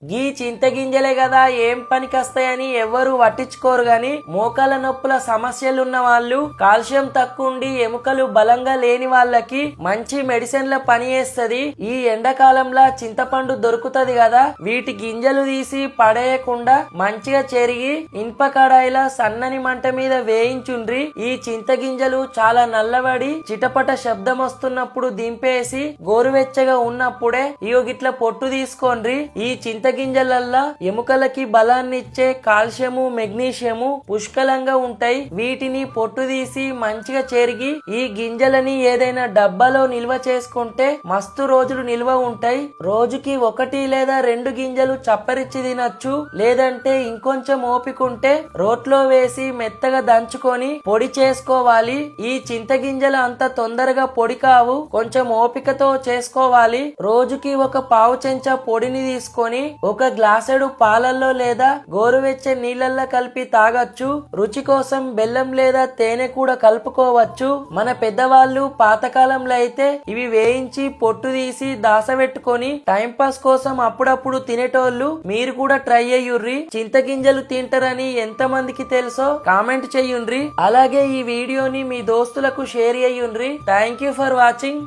గీ చింతగింజలే కదా ఏం పనికొస్తాయని ఎవ్వరూ పట్టించుకోరు గాని మోకాల నొప్పుల సమస్యలున్న వాళ్ళు, కాల్షియం తక్కువ ఉండి ఎముకలు బలంగా లేని వాళ్ళకి మంచి మెడిసిన్ల పని చేస్తది. ఈ ఎండాకాలంలో చింతపండు దొరుకుతది కదా, వీటి గింజలు తీసి పడేయకుండా మంచిగా చెరిగి ఇనుప కడాయిలా సన్నని మంట మీద వేయించుండ్రి. ఈ చింతగింజలు చాలా నల్లబడి చిటపట శబ్దం వస్తున్నప్పుడు దింపేసి గోరువెచ్చగా ఉన్నప్పుడే ఇయో గిట్ల పొట్టు తీసుకోండ్రి. ఈ గింజలల్లా ఎముకలకి బలాన్ని ఇచ్చే కాల్షియము, మెగ్నీషియము పుష్కలంగా ఉంటాయి. వీటిని పొట్టు తీసి మంచిగా చెరిగి ఈ గింజలని ఏదైనా డబ్బాలో నిల్వ చేసుకుంటే మస్తు రోజులు నిల్వ ఉంటాయి. రోజుకి 1 లేదా 2 గింజలు చప్పరిచ్చి తినచ్చు. లేదంటే ఇంకొంచెం ఓపికంటే రోట్లో వేసి మెత్తగా దంచుకొని పొడి చేసుకోవాలి. ఈ చింతగింజలు అంత తొందరగా పొడి కావు, కొంచెం ఓపికతో చేసుకోవాలి. రోజుకి 1 పావు చెంచా పొడిని తీసుకొని 1 గ్లాసెడు పాలల్లో లేదా గోరువెచ్చని నీళ్ళల్లో కలిపి తాగొచ్చు. రుచి కోసం బెల్లం లేదా తేనె కూడా కలుపుకోవచ్చు. మన పెద్దవాళ్ళు పాతకాలంలో అయితే ఇవి వేయించి పొట్టు తీసి దాసబెట్టుకొని టైం పాస్ కోసం అప్పుడప్పుడు తినేటోళ్ళు. మీరు కూడా ట్రై అయ్యుర్రి. చింతగింజలు తింటారని ఎంత మందికి తెలుసో కామెంట్ చెయ్యుండ్రి. అలాగే ఈ వీడియోని మీ దోస్తులకు షేర్ అయ్యుండ్రి. Thank you for watching.